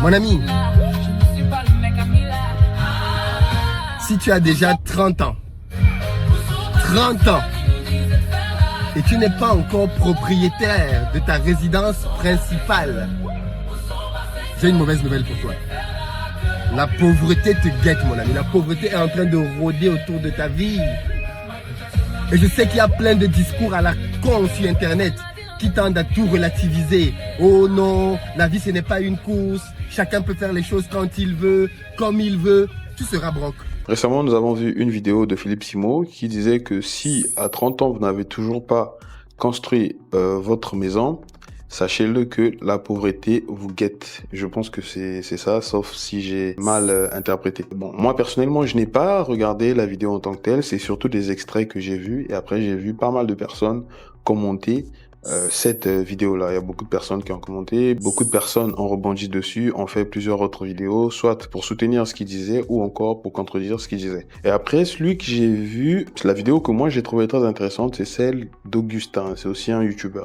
Mon ami, si tu as déjà 30 ans, 30 ans, et tu n'es pas encore propriétaire de ta résidence principale, j'ai une mauvaise nouvelle pour toi. La pauvreté te guette, mon ami. La pauvreté est en train de rôder autour de ta vie. Et je sais qu'il y a plein de discours à la con sur Internet qui tendent à tout relativiser. Oh non, la vie ce n'est pas une course. Chacun peut faire les choses quand il veut, comme il veut. Tu seras broke. Récemment, nous avons vu une vidéo de Philippe Simo qui disait que si à 30 ans, vous n'avez toujours pas construit votre maison, sachez-le que la pauvreté vous guette. Je pense que c'est ça, sauf si j'ai mal interprété. Bon, moi personnellement, je n'ai pas regardé la vidéo en tant que telle. C'est surtout des extraits que j'ai vus. Et après, j'ai vu pas mal de personnes commenter cette vidéo-là. Il y a beaucoup de personnes qui ont commenté, beaucoup de personnes ont rebondi dessus, ont fait plusieurs autres vidéos, soit pour soutenir ce qu'il disait ou encore pour contredire ce qu'il disait. Et après, celui que j'ai vu, la vidéo que moi j'ai trouvé très intéressante, c'est celle d'Augustin. C'est aussi un YouTuber.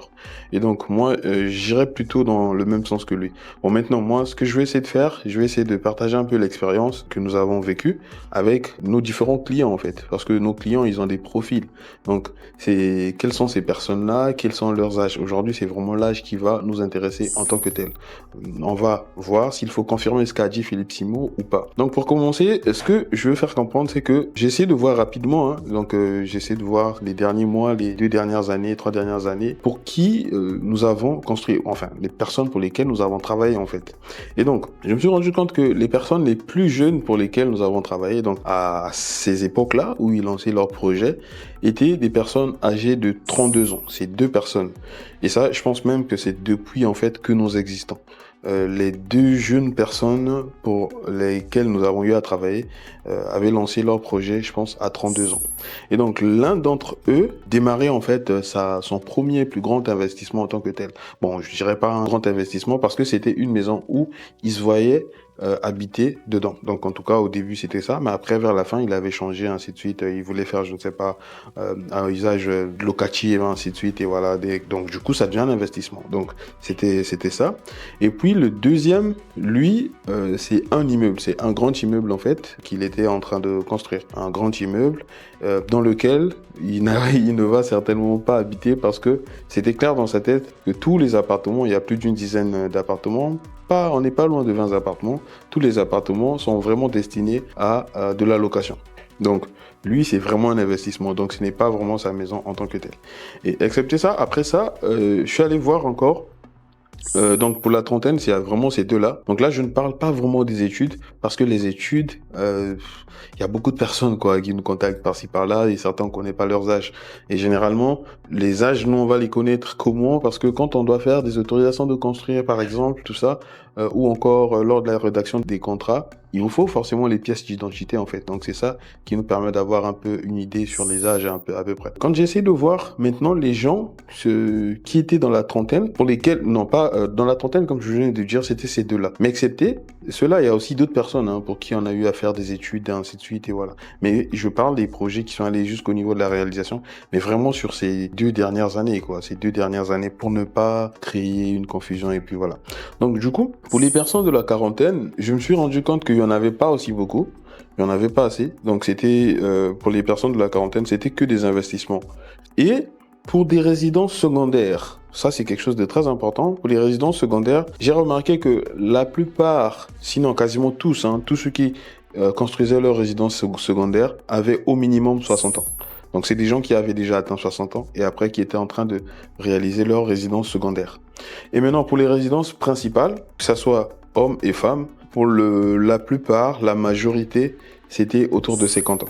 Et donc moi, j'irais plutôt dans le même sens que lui. Bon, maintenant, moi, ce que je vais essayer de faire, je vais essayer de partager un peu l'expérience que nous avons vécue avec nos différents clients, en fait. Parce que nos clients, ils ont des profils. Donc, quelles sont ces personnes-là, quels sont leurs âges. Aujourd'hui, c'est vraiment l'âge qui va nous intéresser en tant que tel. On va voir s'il faut confirmer ce qu'a dit Philippe Simo ou pas. Donc, pour commencer, ce que je veux faire comprendre, c'est que j'essaie de voir rapidement, hein, donc j'essaie de voir les derniers mois, les 2 dernières années, 3 dernières années, pour qui nous avons construit, enfin, les personnes pour lesquelles nous avons travaillé, en fait. Et donc, je me suis rendu compte que les personnes les plus jeunes pour lesquelles nous avons travaillé, donc à ces époques-là, où ils lançaient leur projet, étaient des personnes âgées de 32 ans. C'est 2 personnes. Et ça, je pense même que c'est depuis, en fait, que nous existons. Les 2 jeunes personnes pour lesquelles nous avons eu à travailler avaient lancé leur projet, je pense, à 32 ans. Et donc, l'un d'entre eux démarrait, en fait, son premier plus grand investissement en tant que tel. Bon, je dirais pas un grand investissement parce que c'était une maison où il se voyait habiter dedans. Donc en tout cas au début c'était ça, mais après vers la fin il avait changé ainsi de suite. Il voulait faire je ne sais pas un usage locatif ainsi de suite et voilà. Donc du coup ça devient un investissement. Donc c'était ça. Et puis le deuxième, lui, c'est un immeuble, c'est un grand immeuble en fait qu'il était en train de construire, un grand immeuble dans lequel il ne va certainement pas habiter parce que c'était clair dans sa tête que tous les appartements, il y a plus d'une dizaine d'appartements. On n'est pas loin de 20 appartements. Tous les appartements sont vraiment destinés à de la location. Donc, lui, c'est vraiment un investissement. Donc, ce n'est pas vraiment sa maison en tant que telle. Et excepté ça, après ça, je suis allé voir encore. Donc pour la trentaine, c'est vraiment ces 2-là. Donc là, je ne parle pas vraiment des études parce que les études, il y a beaucoup de personnes quoi qui nous contactent par-ci par-là et certains ne connaissent pas leurs âges. Et généralement, les âges, nous on va les connaître comment? Parce que quand on doit faire des autorisations de construire, par exemple, tout ça, ou encore lors de la rédaction des contrats, il nous faut forcément les pièces d'identité en fait. Donc c'est ça qui nous permet d'avoir un peu une idée sur les âges à peu près. Quand j'essaie de voir maintenant les gens qui étaient dans la trentaine, pour lesquels, non pas dans la trentaine comme je viens de dire, c'était ces 2-là. Mais excepté ceux-là, il y a aussi d'autres personnes hein, pour qui on a eu à faire des études et ainsi de suite et voilà. Mais je parle des projets qui sont allés jusqu'au niveau de la réalisation, mais vraiment sur ces 2 dernières années quoi, ces 2 dernières années pour ne pas créer une confusion et puis voilà. Donc du coup, pour les personnes de la quarantaine, je me suis rendu compte qu'il n'y en avait pas aussi beaucoup, il n'y en avait pas assez. Donc c'était, pour les personnes de la quarantaine, c'était que des investissements. Et pour des résidences secondaires, ça c'est quelque chose de très important. Pour les résidences secondaires, j'ai remarqué que la plupart, sinon quasiment tous, hein, tous ceux qui construisaient leur résidence secondaire avaient au minimum 60 ans. Donc c'est des gens qui avaient déjà atteint 60 ans et après qui étaient en train de réaliser leur résidence secondaire. Et maintenant pour les résidences principales, que ce soit hommes et femmes, pour la plupart, la majorité, c'était autour de 50 ans.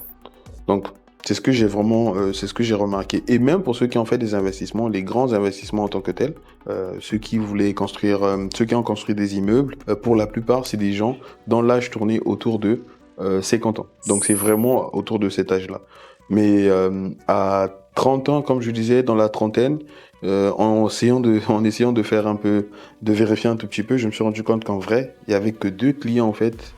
Donc c'est ce que j'ai vraiment, c'est ce que j'ai remarqué. Et même pour ceux qui ont fait des investissements, les grands investissements en tant que tels, ceux qui voulaient construire, ceux qui ont construit des immeubles, pour la plupart c'est des gens dont l'âge tournait autour de 50 ans. Donc c'est vraiment autour de cet âge-là. Mais à 30 ans, comme je disais, dans la trentaine, en essayant de faire un peu, de vérifier un tout petit peu, je me suis rendu compte qu'en vrai, il y avait que 2 clients en fait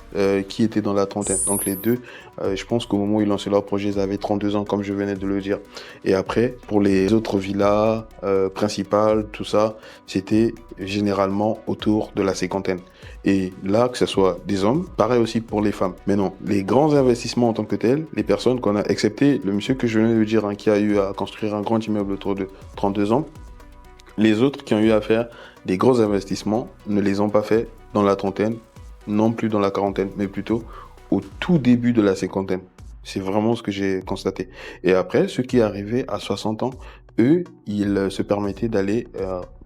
qui étaient dans la trentaine. Donc les deux, je pense qu'au moment où ils lançaient leur projet, ils avaient 32 ans, comme je venais de le dire. Et après, pour les autres villas principales, tout ça, c'était généralement autour de la cinquantaine. Et là, que ce soit des hommes, pareil aussi pour les femmes. Mais non, les grands investissements en tant que tels, les personnes qu'on a, excepté le monsieur que je venais de dire, hein, qui a eu à construire un grand immeuble autour de 32 ans, les autres qui ont eu à faire des gros investissements ne les ont pas fait dans la trentaine, non plus dans la quarantaine, mais plutôt au tout début de la cinquantaine. C'est vraiment ce que j'ai constaté. Et après, ceux qui arrivaient à 60 ans, eux, ils se permettaient d'aller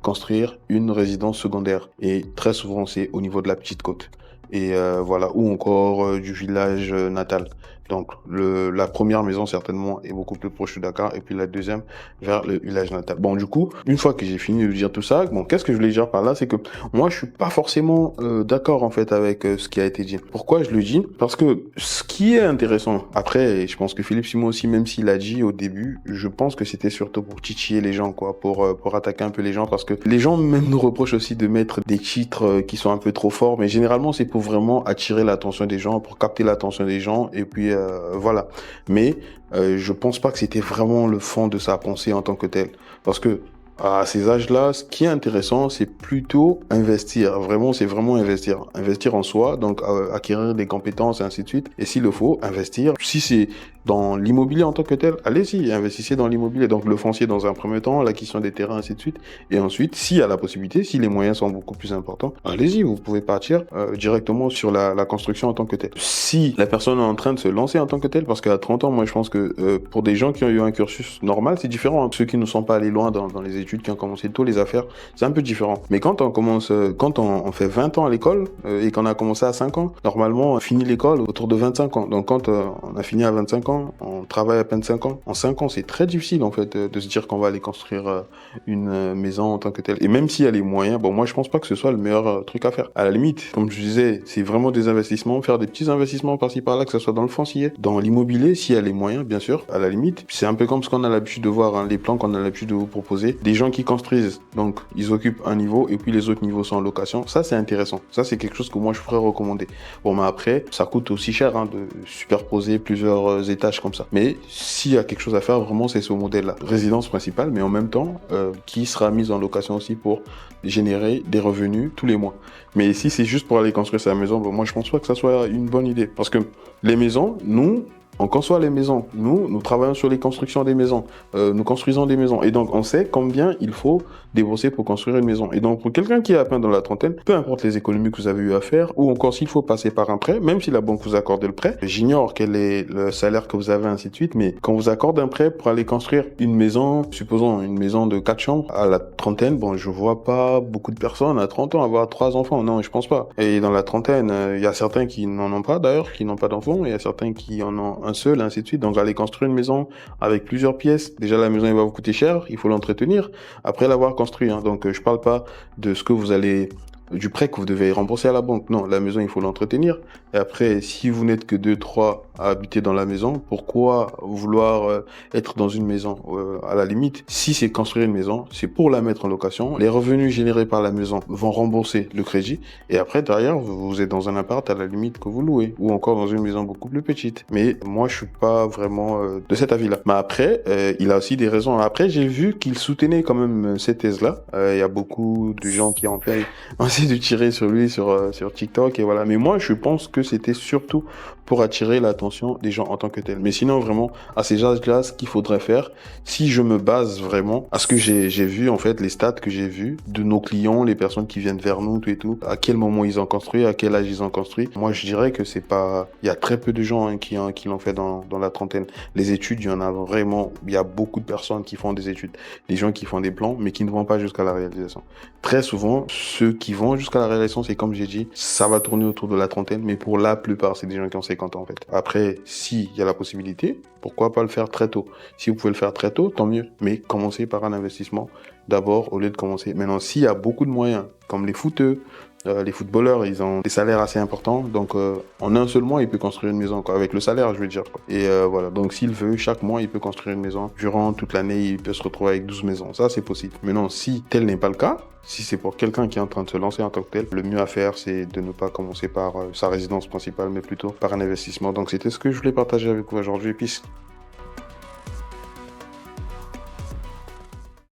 construire une résidence secondaire. Et très souvent, c'est au niveau de la petite côte. Et voilà, ou encore du village natal. Donc la première maison certainement est beaucoup plus proche de Dakar et puis la deuxième vers le village natal. Bon, du coup, une fois que j'ai fini de dire tout ça, bon, qu'est-ce que je voulais dire par là, c'est que moi je suis pas forcément d'accord en fait avec ce qui a été dit. Pourquoi je le dis? Parce que ce qui est intéressant après, et je pense que Philippe Simon aussi, même s'il a dit au début, je pense que c'était surtout pour titiller les gens, quoi, pour attaquer un peu les gens, parce que les gens même nous reprochent aussi de mettre des titres qui sont un peu trop forts, mais généralement c'est pour vraiment attirer l'attention des gens, pour capter l'attention des gens, et puis voilà. Mais je pense pas que c'était vraiment le fond de sa pensée en tant que tel, parce que à ces âges-là, ce qui est intéressant, c'est plutôt investir. Vraiment, c'est vraiment investir. Investir en soi, donc acquérir des compétences et ainsi de suite. Et s'il le faut, investir. Si c'est dans l'immobilier en tant que tel, allez-y, investissez dans l'immobilier. Donc le foncier dans un premier temps, l'acquisition des terrains, ainsi de suite. Et ensuite, s'il y a la possibilité, si les moyens sont beaucoup plus importants, allez-y, vous pouvez partir directement sur la construction en tant que tel. Si la personne est en train de se lancer en tant que tel, parce qu'à 30 ans, moi je pense que pour des gens qui ont eu un cursus normal, c'est différent. Hein. Ceux qui ne sont pas allés loin dans les études, qui ont commencé tôt les affaires, c'est un peu différent. Mais quand on commence, quand on fait 20 ans à l'école et qu'on a commencé à 5 ans, normalement on finit l'école autour de 25 ans. Donc quand on a fini à 25 ans, on travaille à peine 5 ans. En 5 ans, c'est très difficile en fait de se dire qu'on va aller construire une maison en tant que telle. Et même s'il y a les moyens, bon moi je pense pas que ce soit le meilleur truc à faire. À la limite, comme je disais, c'est vraiment des investissements, faire des petits investissements par-ci par-là, que ce soit dans le foncier, dans l'immobilier, s'il y a les moyens, bien sûr. À la limite, c'est un peu comme ce qu'on a l'habitude de voir, hein, les plans qu'on a l'habitude de vous proposer. Des gens qui construisent, donc ils occupent un niveau et puis les autres niveaux sont en location. Ça c'est intéressant. Ça c'est quelque chose que moi je pourrais recommander. Bon mais après, ça coûte aussi cher hein, de superposer plusieurs étages comme ça. Mais s'il y a quelque chose à faire, vraiment c'est ce modèle-là. Résidence principale, mais en même temps qui sera mise en location aussi pour générer des revenus tous les mois. Mais si c'est juste pour aller construire sa maison, bon, moi je pense pas que ça soit une bonne idée. Parce que les maisons, nous, on conçoit les maisons. Nous travaillons sur les constructions des maisons. Nous construisons des maisons. Et donc, on sait combien il faut débourser pour construire une maison. Et donc, pour quelqu'un qui est à peine dans la trentaine, peu importe les économies que vous avez eu à faire, ou encore s'il faut passer par un prêt, même si la banque vous accorde le prêt, j'ignore quel est le salaire que vous avez, ainsi de suite, mais quand vous accorde un prêt pour aller construire une maison, supposons une maison de 4 chambres, à la trentaine, bon, je vois pas beaucoup de personnes à 30 ans avoir 3 enfants. Non, je pense pas. Et dans la trentaine, il y a certains qui n'en ont pas, d'ailleurs, qui n'ont pas d'enfants, et il y a certains qui en ont un seul, ainsi de suite. Donc, aller construire une maison avec plusieurs pièces. Déjà, la maison, elle va vous coûter cher. Il faut l'entretenir après l'avoir construit. Hein. Donc, je parle pas de ce que vous allez du prêt que vous devez rembourser à la banque. Non, la maison, il faut l'entretenir. Et après, si vous n'êtes que 2, 3 à habiter dans la maison, pourquoi vouloir être dans une maison à la limite, si c'est construire une maison, c'est pour la mettre en location. Les revenus générés par la maison vont rembourser le crédit. Et après, derrière, vous êtes dans un appart à la limite que vous louez. Ou encore dans une maison beaucoup plus petite. Mais moi, je suis pas vraiment de cet avis-là. Mais après, il a aussi des raisons. Après, j'ai vu qu'il soutenait quand même cette thèse-là. Il y a beaucoup de gens qui en fait de tirer sur lui sur TikTok et voilà. Mais moi, je pense que c'était surtout pour attirer l'attention des gens en tant que tel. Mais sinon, vraiment, à ces âges-là, ce qu'il faudrait faire, si je me base vraiment à ce que j'ai vu, en fait, les stats que j'ai vus de nos clients, les personnes qui viennent vers nous, tout et tout, à quel moment ils ont construit, à quel âge ils ont construit. Moi, je dirais que c'est pas, il y a très peu de gens hein, qui l'ont fait dans la trentaine. Les études, il y en a vraiment, il y a beaucoup de personnes qui font des études, des gens qui font des plans, mais qui ne vont pas jusqu'à la réalisation. Très souvent, ceux qui vont jusqu'à la réalisation, c'est comme j'ai dit, ça va tourner autour de la trentaine, mais pour la plupart, c'est des gens qui ont 50 ans en fait. Après, s'il y a la possibilité, pourquoi pas le faire très tôt? Si vous pouvez le faire très tôt, tant mieux. Mais commencez par un investissement d'abord au lieu de commencer. Maintenant, s'il y a beaucoup de moyens, comme les footeux, Les footballeurs, ils ont des salaires assez importants. Donc, en un seul mois, il peut construire une maison, quoi. Avec le salaire, je veux dire, quoi. Et voilà. Donc, s'il veut, chaque mois, il peut construire une maison. Durant toute l'année, il peut se retrouver avec 12 maisons. Ça, c'est possible. Maintenant, si tel n'est pas le cas, si c'est pour quelqu'un qui est en train de se lancer en tant que tel, le mieux à faire, c'est de ne pas commencer par sa résidence principale, mais plutôt par un investissement. Donc, c'était ce que je voulais partager avec vous aujourd'hui. Peace.